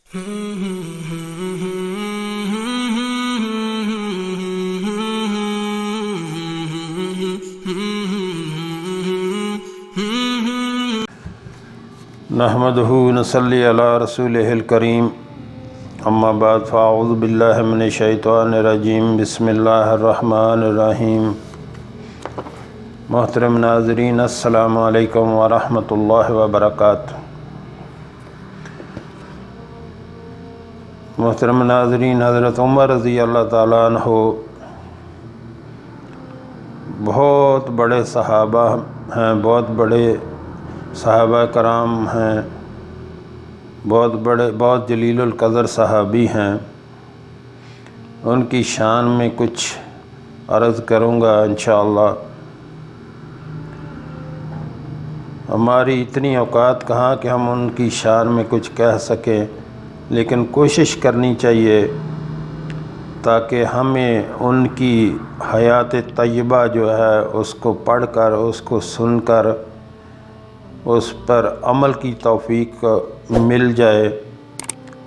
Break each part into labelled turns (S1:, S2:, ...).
S1: نحمدہ نصلی علی رسولہ الکریم، اما بعد فاعوذ باللہ من الشیطان الرجیم، بسم اللہ الرحمن الرحیم۔ محترم ناظرین، السلام علیکم ورحمۃ اللہ وبرکاتہ۔ محترم ناظرین، حضرت عمر رضی اللہ تعالیٰ عنہ بہت بڑے صحابہ ہیں، بہت بڑے صحابہ کرام ہیں، بہت جلیل القدر صحابی ہیں۔ ان کی شان میں کچھ عرض کروں گا انشاءاللہ۔ ہماری اتنی اوقات کہاں کہ ہم ان کی شان میں کچھ کہہ سکیں، لیکن کوشش کرنی چاہیے تاکہ ہمیں ان کی حیات طیبہ جو ہے اس کو پڑھ کر، اس کو سن کر، اس پر عمل کی توفیق مل جائے،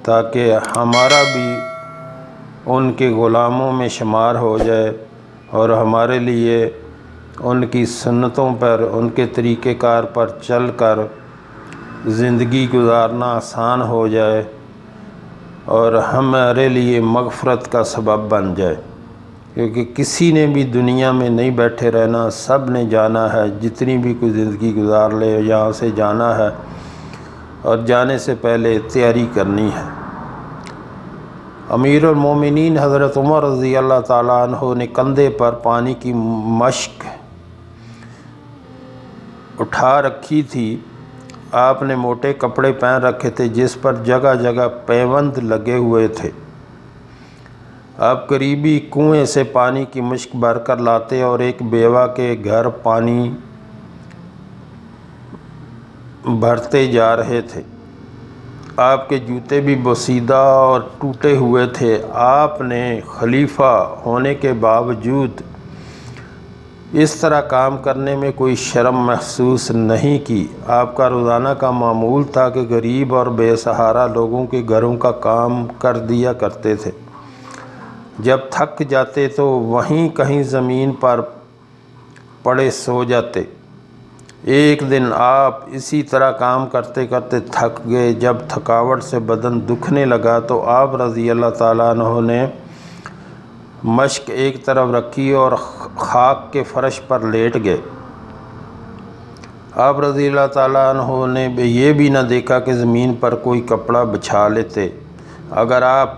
S1: تاکہ ہمارا بھی ان کے غلاموں میں شمار ہو جائے اور ہمارے لیے ان کی سنتوں پر، ان کے طریقہ کار پر چل کر زندگی گزارنا آسان ہو جائے اور ہمارے لیے مغفرت کا سبب بن جائے، کیونکہ کسی نے بھی دنیا میں نہیں بیٹھے رہنا، سب نے جانا ہے۔ جتنی بھی کوئی زندگی گزار لے، یہاں سے جانا ہے اور جانے سے پہلے تیاری کرنی ہے۔ امیر المومنین حضرت عمر رضی اللہ تعالیٰ عنہ نے کندھے پر پانی کی مشک اٹھا رکھی تھی۔ آپ نے موٹے کپڑے پہن رکھے تھے جس پر جگہ جگہ پیوند لگے ہوئے تھے۔ آپ قریبی کنویں سے پانی کی مشک بھر کر لاتے اور ایک بیوہ کے گھر پانی بھرتے جا رہے تھے۔ آپ کے جوتے بھی بوسیدہ اور ٹوٹے ہوئے تھے۔ آپ نے خلیفہ ہونے کے باوجود اس طرح کام کرنے میں کوئی شرم محسوس نہیں کی۔ آپ کا روزانہ کا معمول تھا کہ غریب اور بے سہارا لوگوں کے گھروں کا کام کر دیا کرتے تھے۔ جب تھک جاتے تو وہیں کہیں زمین پر پڑے سو جاتے۔ ایک دن آپ اسی طرح کام کرتے کرتے تھک گئے۔ جب تھکاوٹ سے بدن دکھنے لگا تو آپ رضی اللہ تعالیٰ عنہ نے مشک ایک طرف رکھی اور خاک کے فرش پر لیٹ گئے۔ آپ رضی اللہ تعالیٰ عنہ نے یہ بھی نہ دیکھا کہ زمین پر کوئی کپڑا بچھا لیتے۔ اگر آپ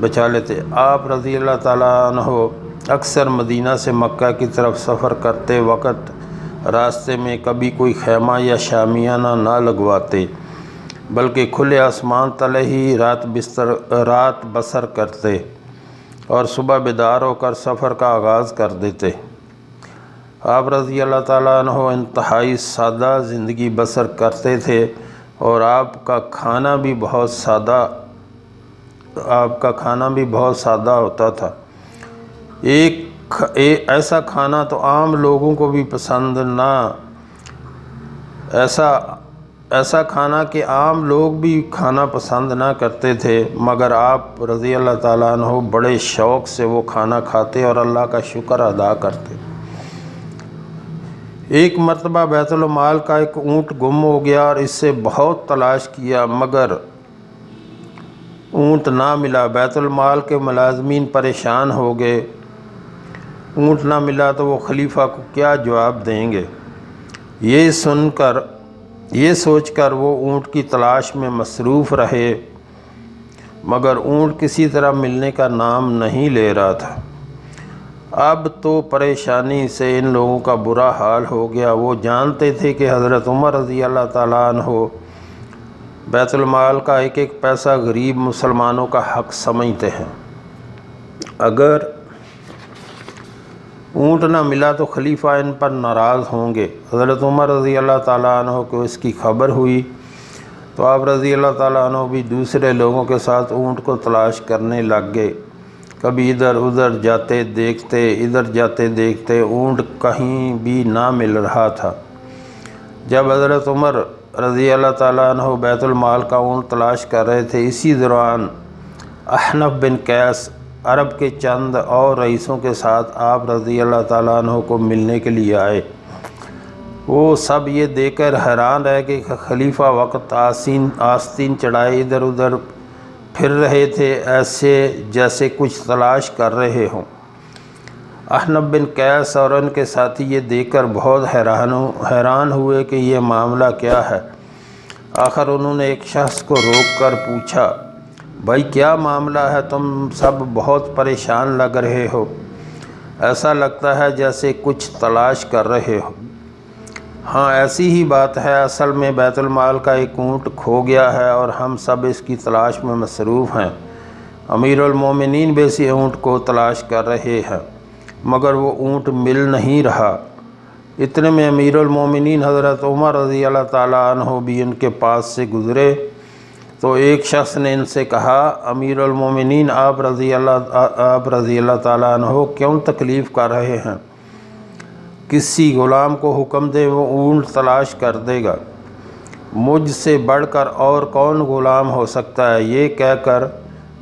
S1: بچا لیتے۔ آپ رضی اللہ تعالیٰ عنہ اکثر مدینہ سے مکہ کی طرف سفر کرتے وقت راستے میں کبھی کوئی خیمہ یا شامیانہ نہ لگواتے، بلکہ کھلے آسمان تلے ہی رات بسر کرتے اور صبح بیدار ہو کر سفر کا آغاز کر دیتے۔ آپ رضی اللہ تعالیٰ عنہ انتہائی سادہ زندگی بسر کرتے تھے اور آپ کا کھانا بھی بہت سادہ ہوتا تھا۔ ایسا کھانا تو عام لوگوں کو بھی پسند نہ، ایسا کھانا کہ عام لوگ بھی کھانا پسند نہ کرتے تھے، مگر آپ رضی اللہ تعالیٰ عنہ بڑے شوق سے وہ کھانا کھاتے اور اللہ کا شکر ادا کرتے۔ ایک مرتبہ بیت المال کا ایک اونٹ گم ہو گیا اور اس سے بہت تلاش کیا مگر اونٹ نہ ملا۔ بیت المال کے ملازمین پریشان ہو گئے۔ اونٹ نہ ملا تو وہ خلیفہ کو کیا جواب دیں گے؟ یہ سوچ کر وہ اونٹ کی تلاش میں مصروف رہے، مگر اونٹ کسی طرح ملنے کا نام نہیں لے رہا تھا۔ اب تو پریشانی سے ان لوگوں کا برا حال ہو گیا۔ وہ جانتے تھے کہ حضرت عمر رضی اللہ تعالیٰ عنہ بیت المال کا ایک ایک پیسہ غریب مسلمانوں کا حق سمجھتے ہیں۔ اگر اونٹ نہ ملا تو خلیفہ ان پر ناراض ہوں گے۔ حضرت عمر رضی اللہ تعالیٰ عنہ کو اس کی خبر ہوئی تو آپ رضی اللہ تعالیٰ عنہ بھی دوسرے لوگوں کے ساتھ اونٹ کو تلاش کرنے لگ گئے۔ کبھی ادھر جاتے دیکھتے اونٹ کہیں بھی نہ مل رہا تھا۔ جب حضرت عمر رضی اللہ تعالیٰ عنہ بیت المال کا اونٹ تلاش کر رہے تھے۔ اسی دوران احنف بن قیس عرب کے چند اور رئیسوں کے ساتھ آپ رضی اللہ تعالیٰ عنہ کو ملنے کے لیے آئے۔ وہ سب یہ دیکھ کر حیران رہ کہ خلیفہ وقت آستین چڑھائے ادھر ادھر پھر رہے تھے، ایسے جیسے کچھ تلاش کر رہے ہوں۔ احنف بن قیس اور ان کے ساتھی یہ دیکھ کر بہت حیران ہوئے کہ یہ معاملہ کیا ہے۔ آخر انہوں نے ایک شخص کو روک کر پوچھا، بھائی کیا معاملہ ہے؟ تم سب بہت پریشان لگ رہے ہو، ایسا لگتا ہے جیسے کچھ تلاش کر رہے ہو۔ ہاں ایسی ہی بات ہے، اصل میں بیت المال کا ایک اونٹ کھو گیا ہے اور ہم سب اس کی تلاش میں مصروف ہیں۔ امیر المومنین بھی اسی اونٹ کو تلاش کر رہے ہیں مگر وہ اونٹ مل نہیں رہا۔ اتنے میں امیر المومنین حضرت عمر رضی اللہ تعالیٰ عنہ بھی ان کے پاس سے گزرے تو ایک شخص نے ان سے کہا، امیر المومنین آپ رضی اللہ تعالیٰ عنہ کیوں تکلیف کر رہے ہیں؟ کسی غلام کو حکم دے، وہ اونٹ تلاش کر دے گا۔ مجھ سے بڑھ کر اور کون غلام ہو سکتا ہے؟ یہ کہہ کر،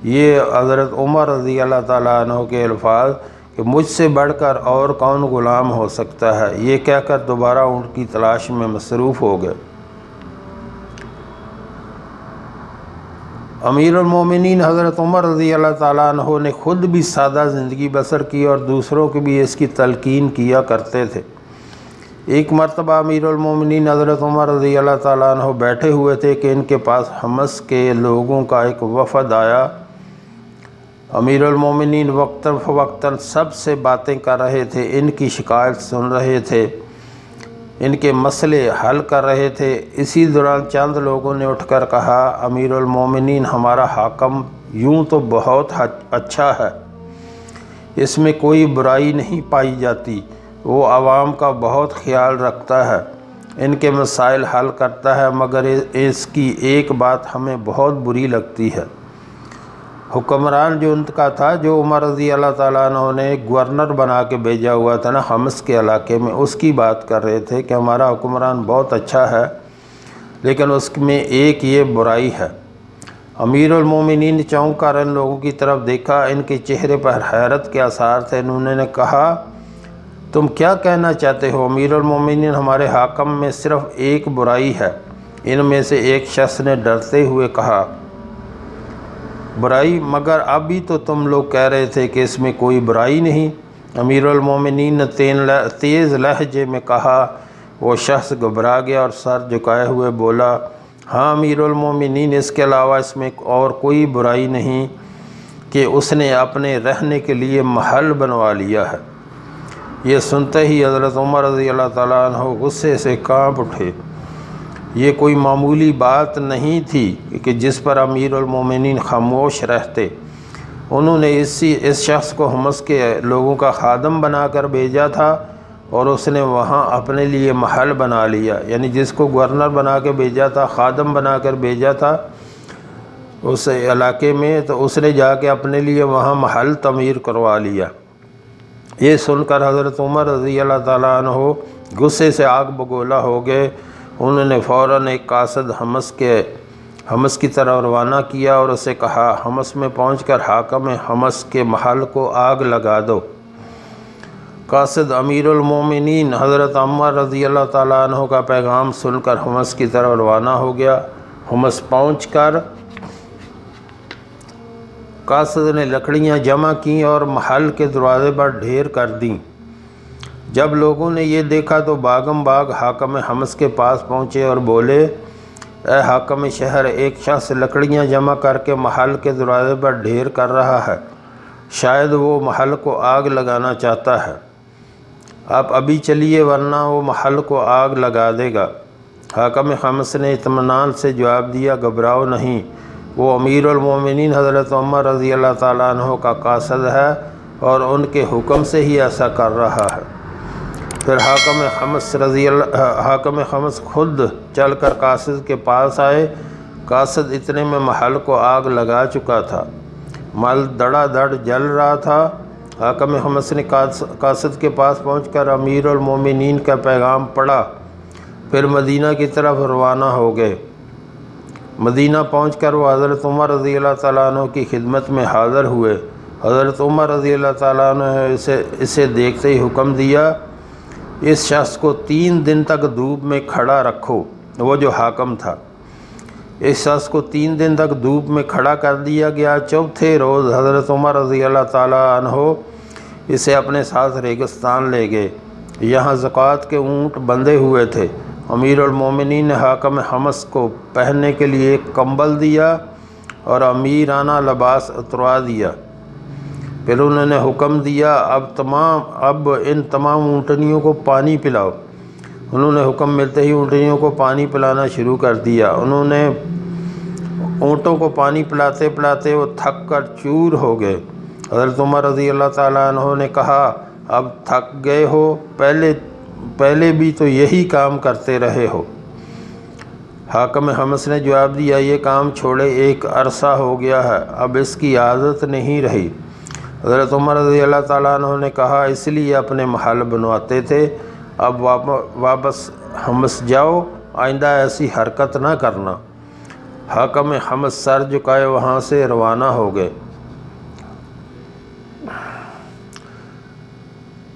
S1: یہ حضرت عمر رضی اللہ تعالیٰ عنہ کے الفاظ کہ مجھ سے بڑھ کر اور کون غلام ہو سکتا ہے، یہ کہہ کر دوبارہ اونٹ کی تلاش میں مصروف ہو گئے۔ امیر المومنین حضرت عمر رضی اللہ تعالیٰ عنہ نے خود بھی سادہ زندگی بسر کی اور دوسروں کی بھی اس کی تلقین کیا کرتے تھے۔ ایک مرتبہ امیر المومنین حضرت عمر رضی اللہ تعالیٰ عنہ بیٹھے ہوئے تھے کہ ان کے پاس حمص کے لوگوں کا ایک وفد آیا۔ امیر المومنین وقتاً فوقتاً سب سے باتیں کر رہے تھے، ان کی شکایت سن رہے تھے، ان کے مسئلے حل کر رہے تھے۔ اسی دوران چند لوگوں نے اٹھ کر کہا، امیر المومنین ہمارا حاکم یوں تو بہت اچھا ہے، اس میں کوئی برائی نہیں پائی جاتی، وہ عوام کا بہت خیال رکھتا ہے، ان کے مسائل حل کرتا ہے، مگر اس کی ایک بات ہمیں بہت بری لگتی ہے۔ حکمران جو ان کا تھا، جو عمر رضی اللہ تعالیٰ عنہ نے گورنر بنا کے بھیجا ہوا تھا نا حمص کے علاقے میں، اس کی بات کر رہے تھے کہ ہمارا حکمران بہت اچھا ہے لیکن اس میں ایک یہ برائی ہے۔ امیر المومنین نے چونک کر ان لوگوں کی طرف دیکھا، ان کے چہرے پر حیرت کے آثار تھے۔ انہوں نے کہا، تم کیا کہنا چاہتے ہو؟ امیر المومنین ہمارے حاکم میں صرف ایک برائی ہے۔ ان میں سے ایک شخص نے ڈرتے ہوئے کہا، برائی؟ مگر ابھی تو تم لوگ کہہ رہے تھے کہ اس میں کوئی برائی نہیں۔ امیر المومنین نے تیز لہجے میں کہا۔ وہ شخص گھبرا گیا اور سر جھکائے ہوئے بولا، ہاں امیر المومنین، اس کے علاوہ اس میں اور کوئی برائی نہیں کہ اس نے اپنے رہنے کے لیے محل بنوا لیا ہے۔ یہ سنتے ہی حضرت عمر رضی اللہ تعالیٰ عنہ غصے سے کانپ اٹھے۔ یہ کوئی معمولی بات نہیں تھی کہ جس پر امیر المومنین خاموش رہتے۔ انہوں نے اس شخص کو حمص کے لوگوں کا خادم بنا کر بھیجا تھا اور اس نے وہاں اپنے لیے محل بنا لیا، یعنی جس کو گورنر بنا کے بھیجا تھا، خادم بنا کر بھیجا تھا اس علاقے میں، تو اس نے جا کے اپنے لیے وہاں محل تعمیر کروا لیا۔ یہ سن کر حضرت عمر رضی اللہ تعالیٰ عنہ غصے سے آگ بگولا ہو گئے۔ انہوں نے فوراً ایک قاصد حمص کی طرف روانہ کیا اور اسے کہا، حمص میں پہنچ کر حاکم حمص کے محل کو آگ لگا دو۔ قاصد امیر المومنین حضرت عمر رضی اللہ تعالیٰ عنہ کا پیغام سن کر حمص کی طرف روانہ ہو گیا۔ حمص پہنچ کر قاصد نے لکڑیاں جمع کیں اور محل کے دروازے پر ڈھیر کر دیں۔ جب لوگوں نے یہ دیکھا تو باغم باغ حاکم حمص کے پاس پہنچے اور بولے، اے حاکم شہر، ایک شخص لکڑیاں جمع کر کے محل کے دروازے پر ڈھیر کر رہا ہے، شاید وہ محل کو آگ لگانا چاہتا ہے، آپ ابھی چلیے ورنہ وہ محل کو آگ لگا دے گا۔ حاکم حمص نے اطمینان سے جواب دیا، گھبراؤ نہیں، وہ امیر المومنین حضرت عمر رضی اللہ تعالیٰ عنہ کا قاصد ہے اور ان کے حکم سے ہی ایسا کر رہا ہے۔ پھر حاکم حمص خود چل کر قاصد کے پاس آئے۔ قاصد اتنے میں محل کو آگ لگا چکا تھا، محل دڑا دڑ جل رہا تھا۔ حاکم حمص نے قاصد کے پاس پہنچ کر امیر المومنین کا پیغام پڑھا۔ پھر مدینہ کی طرف روانہ ہو گئے۔ مدینہ پہنچ کر وہ حضرت عمر رضی اللہ تعالیٰ عنہ کی خدمت میں حاضر ہوئے۔ حضرت عمر رضی اللہ تعالیٰ عنہ نے اسے دیکھتے ہی حکم دیا، اس شخص کو 3 دن تک دھوپ میں کھڑا رکھو۔ وہ جو حاکم تھا، اس شخص کو 3 دن تک دھوپ میں کھڑا کر دیا گیا۔ چوتھے روز حضرت عمر رضی اللہ تعالیٰ عنہ اسے اپنے ساتھ ریگستان لے گئے۔ یہاں زکوٰۃ کے اونٹ بندھے ہوئے تھے۔ امیر المومنین نے حاکم حمص کو پہننے کے لیے ایک کمبل دیا اور امیرانہ لباس اتروا دیا۔ پھر انہوں نے حکم دیا، اب ان تمام اونٹنیوں کو پانی پلاؤ۔ انہوں نے حکم ملتے ہی اونٹنیوں کو پانی پلانا شروع کر دیا۔ انہوں نے اونٹوں کو پانی پلاتے پلاتے وہ تھک کر چور ہو گئے۔ حضرت عمر رضی اللہ تعالیٰ عنہ نے کہا، اب تھک گئے ہو، پہلے بھی تو یہی کام کرتے رہے ہو۔ حاکم حمص نے جواب دیا، یہ کام چھوڑے 1 عرصہ ہو گیا ہے، اب اس کی عادت نہیں رہی۔ حضرت عمر رضی اللہ تعالیٰ عنہ نے کہا، اس لیے اپنے محل بنواتے تھے، اب واپس حمص جاؤ، آئندہ ایسی حرکت نہ کرنا۔ حاکم حمص سر جھکائے وہاں سے روانہ ہو گئے۔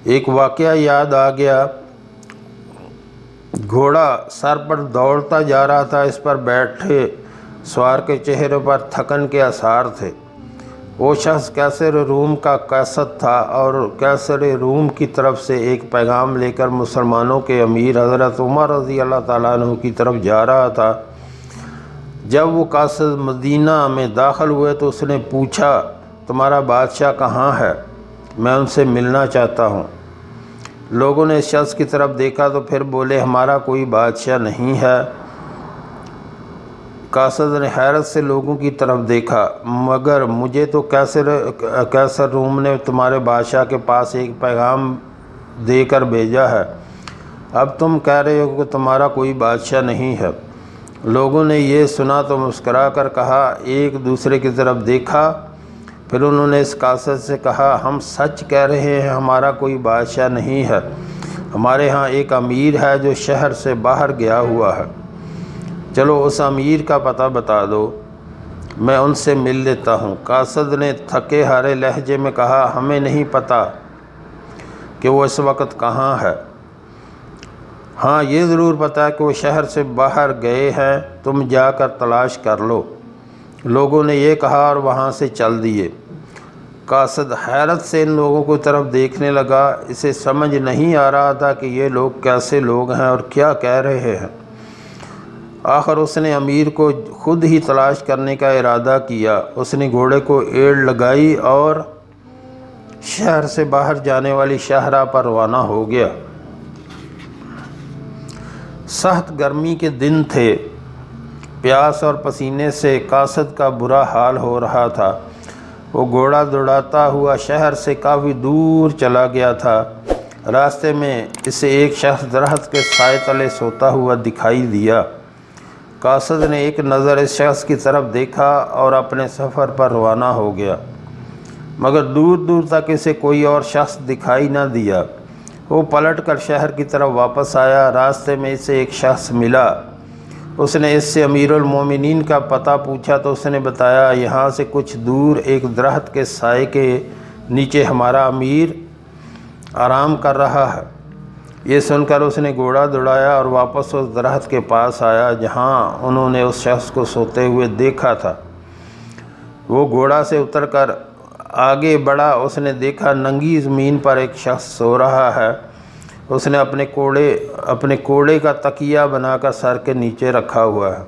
S1: ایک واقعہ یاد آ گیا۔ گھوڑا سر پر دوڑتا جا رہا تھا، اس پر بیٹھے سوار کے چہرے پر تھکن کے آثار تھے۔ وہ شخص کیسر روم کا قیصر تھا اور کیسر روم کی طرف سے ایک پیغام لے کر مسلمانوں کے امیر حضرت عمر رضی اللہ تعالیٰ عنہ کی طرف جا رہا تھا۔ جب وہ قاصد مدینہ میں داخل ہوئے تو اس نے پوچھا، تمہارا بادشاہ کہاں ہے؟ میں ان سے ملنا چاہتا ہوں۔ لوگوں نے اس شخص کی طرف دیکھا تو پھر بولے، ہمارا کوئی بادشاہ نہیں ہے۔ قاصد نے حیرت سے لوگوں کی طرف دیکھا، مگر مجھے تو کیسر روم نے تمہارے بادشاہ کے پاس ایک پیغام دے کر بھیجا ہے، اب تم کہہ رہے ہو کہ تمہارا کوئی بادشاہ نہیں ہے۔ لوگوں نے یہ سنا تو مسکرا کر کہا، ایک دوسرے کی طرف دیکھا۔ پھر انہوں نے اس قاصد سے کہا، ہم سچ کہہ رہے ہیں، ہمارا کوئی بادشاہ نہیں ہے، ہمارے ہاں ایک امیر ہے جو شہر سے باہر گیا ہوا ہے، چلو اس امیر کا پتہ بتا دو، میں ان سے مل لیتا ہوں۔ قاصد نے تھکے ہارے لہجے میں کہا، ہمیں نہیں پتہ کہ وہ اس وقت کہاں ہے، ہاں یہ ضرور پتہ ہے کہ وہ شہر سے باہر گئے ہیں، تم جا کر تلاش کر لو۔ لوگوں نے یہ کہا اور وہاں سے چل دیے۔ قاصد حیرت سے ان لوگوں کی طرف دیکھنے لگا، اسے سمجھ نہیں آ رہا تھا کہ یہ لوگ کیسے لوگ ہیں اور کیا کہہ رہے ہیں۔ آخر اس نے امیر کو خود ہی تلاش کرنے کا ارادہ کیا۔ اس نے گھوڑے کو ایڑ لگائی اور شہر سے باہر جانے والی شاہراہ پر روانہ ہو گیا۔ سخت گرمی کے دن تھے، پیاس اور پسینے سے قاصد کا برا حال ہو رہا تھا۔ وہ گھوڑا دوڑاتا ہوا شہر سے کافی دور چلا گیا تھا۔ راستے میں اسے ایک شخص درخت کے سائے تلے سوتا ہوا دکھائی دیا۔ قاصد نے ایک نظر اس شخص کی طرف دیکھا اور اپنے سفر پر روانہ ہو گیا، مگر دور دور تک اسے کوئی اور شخص دکھائی نہ دیا۔ وہ پلٹ کر شہر کی طرف واپس آیا۔ راستے میں اسے ایک شخص ملا۔ اس نے اس سے امیر المومنین کا پتہ پوچھا تو اس نے بتایا، یہاں سے کچھ دور ایک درخت کے سائے کے نیچے ہمارا امیر آرام کر رہا ہے۔ یہ سن کر اس نے گھوڑا دوڑایا اور واپس اس درخت کے پاس آیا جہاں انہوں نے اس شخص کو سوتے ہوئے دیکھا تھا۔ وہ گھوڑا سے اتر کر آگے بڑھا۔ اس نے دیکھا ننگی زمین پر ایک شخص سو رہا ہے۔ اس نے اپنے کوڑے کا تکیہ بنا کر سر کے نیچے رکھا ہوا ہے۔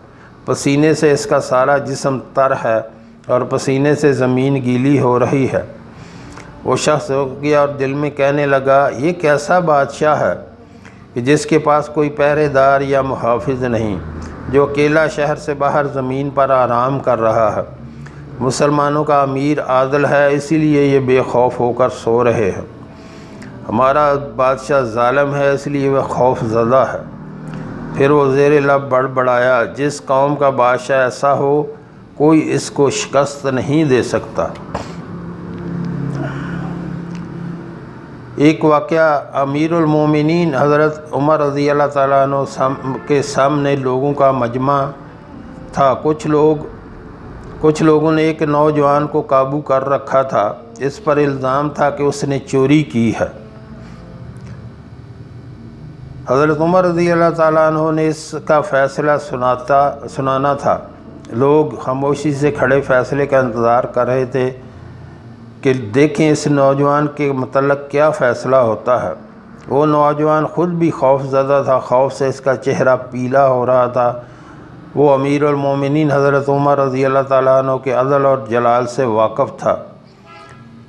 S1: پسینے سے اس کا سارا جسم تر ہے اور پسینے سے زمین گیلی ہو رہی ہے۔ وہ شخص سو گیا اور دل میں کہنے لگا، یہ کیسا بادشاہ ہے کہ جس کے پاس کوئی پہرے دار یا محافظ نہیں، جو اکیلا شہر سے باہر زمین پر آرام کر رہا ہے۔ مسلمانوں کا امیر عادل ہے، اسی لیے یہ بے خوف ہو کر سو رہے ہیں۔ ہمارا بادشاہ ظالم ہے، اس لیے وہ خوف زدہ ہے۔ پھر وہ زیر لب بڑبڑایا، جس قوم کا بادشاہ ایسا ہو کوئی اس کو شکست نہیں دے سکتا۔ ایک واقعہ امیر المومنین حضرت عمر رضی اللہ تعالیٰ عنہ کے سامنے لوگوں کا مجمع تھا۔ کچھ لوگوں نے ایک نوجوان کو قابو کر رکھا تھا، اس پر الزام تھا کہ اس نے چوری کی ہے۔ حضرت عمر رضی اللہ تعالیٰ عنہ نے اس کا فیصلہ سنانا تھا۔ لوگ خاموشی سے کھڑے فیصلے کا انتظار کر رہے تھے کہ دیکھیں اس نوجوان کے متعلق کیا فیصلہ ہوتا ہے۔ وہ نوجوان خود بھی خوف زدہ تھا، خوف سے اس کا چہرہ پیلا ہو رہا تھا۔ وہ امیر المومنین حضرت عمر رضی اللہ تعالیٰ عنہ کے عدل اور جلال سے واقف تھا۔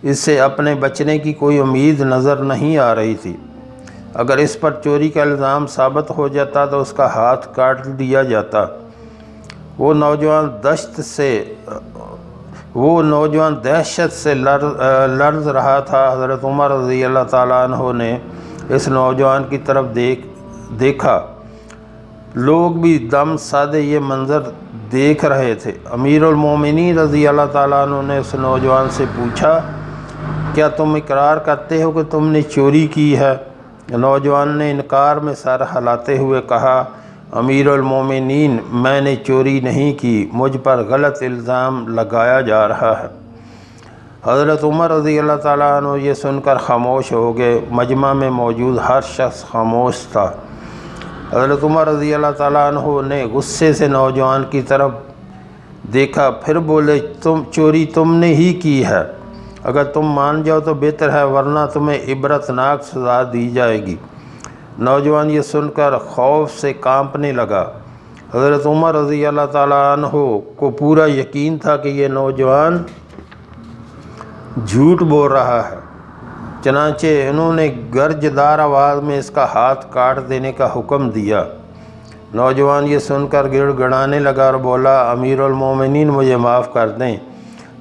S1: اس سے اپنے بچنے کی کوئی امید نظر نہیں آ رہی تھی۔ اگر اس پر چوری کا الزام ثابت ہو جاتا تو اس کا ہاتھ کاٹ دیا جاتا۔ وہ نوجوان دہشت سے لرز رہا تھا۔ حضرت عمر رضی اللہ تعالیٰ عنہ نے اس نوجوان کی طرف دیکھا۔ لوگ بھی دم سادے یہ منظر دیکھ رہے تھے۔ امیر المومنین رضی اللہ تعالیٰ عنہ نے اس نوجوان سے پوچھا، کیا تم اقرار کرتے ہو کہ تم نے چوری کی ہے؟ نوجوان نے انکار میں سر ہلاتے ہوئے کہا، امیر المومنین، میں نے چوری نہیں کی، مجھ پر غلط الزام لگایا جا رہا ہے۔ حضرت عمر رضی اللہ تعالیٰ عنہ یہ سن کر خاموش ہو گئے۔ مجمع میں موجود ہر شخص خاموش تھا۔ حضرت عمر رضی اللہ تعالیٰ عنہ نے غصے سے نوجوان کی طرف دیکھا، پھر بولے، چوری تم نے ہی کی ہے۔ اگر تم مان جاؤ تو بہتر ہے، ورنہ تمہیں عبرتناک سزا دی جائے گی۔ نوجوان یہ سن کر خوف سے کانپنے لگا۔ حضرت عمر رضی اللہ تعالیٰ عنہ کو پورا یقین تھا کہ یہ نوجوان جھوٹ بول رہا ہے، چنانچہ انہوں نے گرجدار آواز میں اس کا ہاتھ کاٹ دینے کا حکم دیا۔ نوجوان یہ سن کر گڑ گڑانے لگا اور بولا، امیر المومنین، مجھے معاف کر دیں،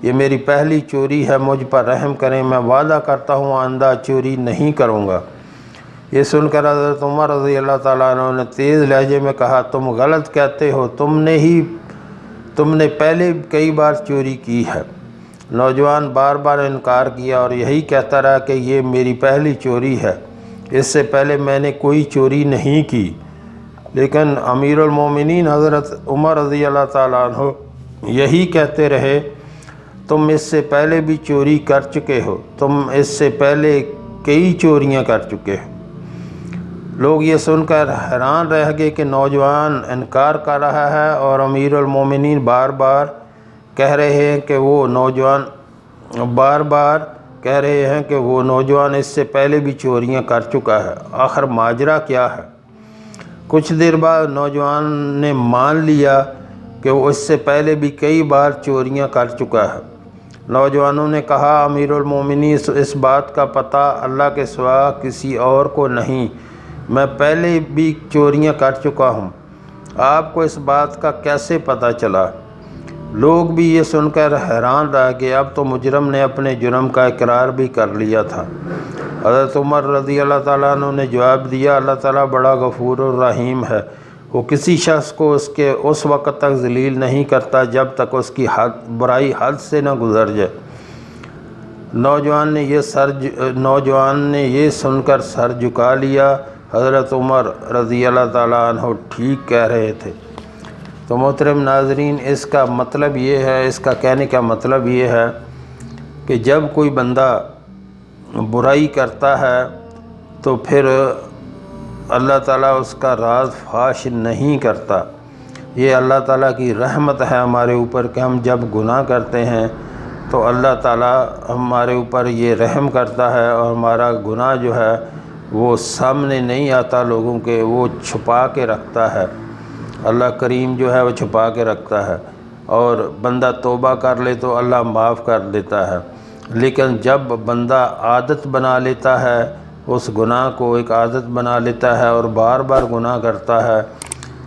S1: یہ میری پہلی چوری ہے، مجھ پر رحم کریں، میں وعدہ کرتا ہوں آئندہ چوری نہیں کروں گا۔ یہ سن کر حضرت عمر رضی اللہ تعالیٰ عنہ نے تیز لہجے میں کہا، تم غلط کہتے ہو، تم نے پہلے کئی بار چوری کی ہے۔ نوجوان بار بار انکار کیا اور یہی کہتا رہا کہ یہ میری پہلی چوری ہے، اس سے پہلے میں نے کوئی چوری نہیں کی۔ لیکن امیر المومنین حضرت عمر رضی اللہ تعالیٰ عنہ یہی کہتے رہے، تم اس سے پہلے بھی چوری کر چکے ہو، تم اس سے پہلے کئی چوریاں کر چکے ہو۔ لوگ یہ سن کر حیران رہ گئے کہ نوجوان انکار کر رہا ہے اور امیر المومنین بار بار کہہ رہے ہیں کہ وہ نوجوان اس سے پہلے بھی چوریاں کر چکا ہے۔ آخر ماجرا کیا ہے؟ کچھ دیر بعد نوجوان نے مان لیا کہ وہ اس سے پہلے بھی کئی بار چوریاں کر چکا ہے۔ نوجوانوں نے کہا، امیر المومنین، اس بات کا پتہ اللہ کے سوا کسی اور کو نہیں، میں پہلے بھی چوریاں کر چکا ہوں، آپ کو اس بات کا کیسے پتہ چلا؟ لوگ بھی یہ سن کر حیران رہ گئے، اب تو مجرم نے اپنے جرم کا اقرار بھی کر لیا تھا۔ حضرت عمر رضی اللہ تعالیٰ عنہ نے جواب دیا، اللہ تعالیٰ بڑا غفور الرحیم ہے، وہ کسی شخص کو اس وقت تک ذلیل نہیں کرتا جب تک اس کی برائی حد سے نہ گزر جائے۔ نوجوان نے یہ سن کر سر جھکا لیا۔ حضرت عمر رضی اللہ تعالیٰ عنہ ٹھیک کہہ رہے تھے۔ تو محترم ناظرین، اس کا کہنے کا مطلب یہ ہے کہ جب کوئی بندہ برائی کرتا ہے تو پھر اللہ تعالیٰ اس کا راز فاش نہیں کرتا۔ یہ اللہ تعالیٰ کی رحمت ہے ہمارے اوپر کہ ہم جب گناہ کرتے ہیں تو اللہ تعالیٰ ہمارے اوپر یہ رحم کرتا ہے اور ہمارا گناہ جو ہے وہ سامنے نہیں آتا لوگوں کے، وہ چھپا کے رکھتا ہے۔ اللہ کریم جو ہے وہ چھپا کے رکھتا ہے، اور بندہ توبہ کر لے تو اللہ معاف کر دیتا ہے۔ لیکن جب بندہ عادت بنا لیتا ہے، اس گناہ کو ایک عادت بنا لیتا ہے اور بار بار گناہ کرتا ہے،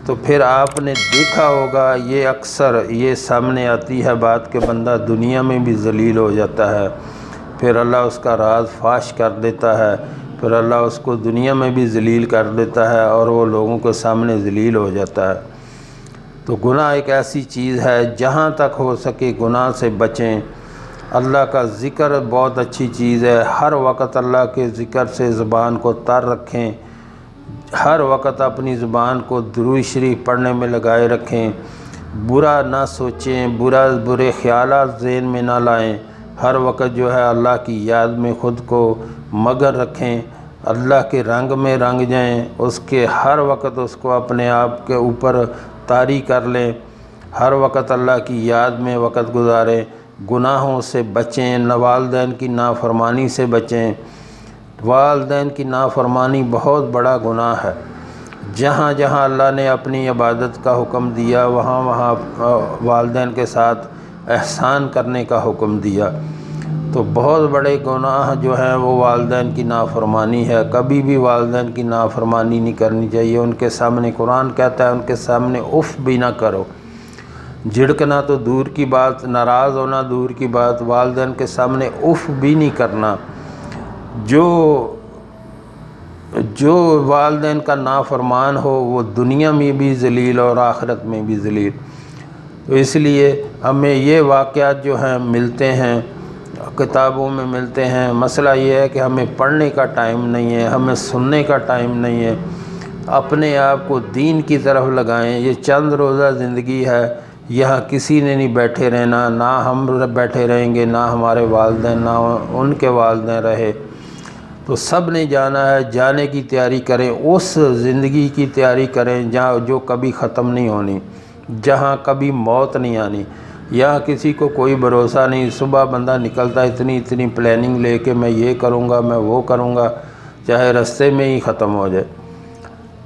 S1: تو پھر آپ نے دیکھا ہوگا یہ اکثر یہ سامنے آتی ہے بات کہ بندہ دنیا میں بھی ذلیل ہو جاتا ہے، پھر اللہ اس کا راز فاش کر دیتا ہے، پھر اللہ اس کو دنیا میں بھی ذلیل کر دیتا ہے اور وہ لوگوں کے سامنے ذلیل ہو جاتا ہے۔ تو گناہ ایک ایسی چیز ہے، جہاں تک ہو سکے گناہ سے بچیں، اللہ کا ذکر بہت اچھی چیز ہے، ہر وقت اللہ کے ذکر سے زبان کو تر رکھیں، ہر وقت اپنی زبان کو درود شریف پڑھنے میں لگائے رکھیں، برا نہ سوچیں، برے خیالات ذہن میں نہ لائیں، ہر وقت جو ہے اللہ کی یاد میں خود کو مگن رکھیں، اللہ کے رنگ میں رنگ جائیں، اس کے ہر وقت اس کو اپنے آپ کے اوپر طاری کر لیں، ہر وقت اللہ کی یاد میں وقت گزاریں، گناہوں سے بچیں، والدین کی نافرمانی سے بچیں۔ والدین کی نافرمانی بہت بڑا گناہ ہے، جہاں جہاں اللہ نے اپنی عبادت کا حکم دیا وہاں وہاں والدین کے ساتھ احسان کرنے کا حکم دیا، تو بہت بڑے گناہ جو ہیں وہ والدین کی نافرمانی ہے۔ کبھی بھی والدین کی نافرمانی نہیں کرنی چاہیے، ان کے سامنے قرآن کہتا ہے ان کے سامنے اف بھی نہ کرو، جھڑکنا تو دور کی بات، ناراض ہونا دور کی بات، والدین کے سامنے اف بھی نہیں کرنا۔ جو والدین کا نافرمان ہو وہ دنیا میں بھی ذلیل اور آخرت میں بھی ذلیل۔ تو اس لیے ہمیں یہ واقعات جو ہیں ملتے ہیں، کتابوں میں ملتے ہیں، مسئلہ یہ ہے کہ ہمیں پڑھنے کا ٹائم نہیں ہے، ہمیں سننے کا ٹائم نہیں ہے، اپنے آپ کو دین کی طرف لگائیں۔ یہ چند روزہ زندگی ہے، یہاں کسی نے نہیں بیٹھے رہنا، نہ ہم بیٹھے رہیں گے، نہ ہمارے والدین، نہ ان کے والدین رہے، تو سب نے جانا ہے۔ جانے کی تیاری کریں، اس زندگی کی تیاری کریں جو کبھی ختم نہیں ہونی، جہاں کبھی موت نہیں آنی۔ یہاں کسی کو کوئی بھروسہ نہیں، صبح بندہ نکلتا ہے اتنی پلاننگ لے کے میں یہ کروں گا، میں وہ کروں گا، چاہے رستے میں ہی ختم ہو جائے۔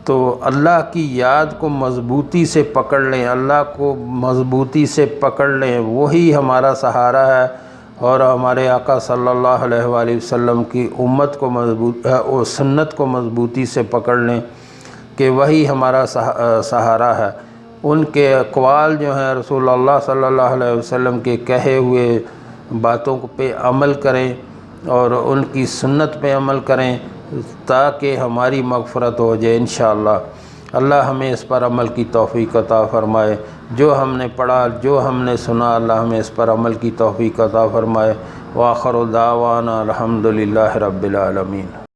S1: تو اللہ کی یاد کو مضبوطی سے پکڑ لیں، اللہ کو مضبوطی سے پکڑ لیں، وہی ہمارا سہارا ہے، اور ہمارے آقا صلی اللہ علیہ وآلہ وسلم کی امت کو سنت کو مضبوطی سے پکڑ لیں کہ وہی ہمارا سہارا ہے۔ ان کے اقوال جو ہیں رسول اللہ صلی اللہ علیہ وسلم کے کہے ہوئے باتوں پہ عمل کریں اور ان کی سنت پہ عمل کریں تاکہ ہماری مغفرت ہو جائے انشاءاللہ۔ اللہ ہمیں اس پر عمل کی توفیق عطا فرمائے، جو ہم نے پڑھا، جو ہم نے سنا، اللہ ہمیں اس پر عمل کی توفیق عطا فرمائے۔ وآخر دعوانا الحمدللہ رب العالمین۔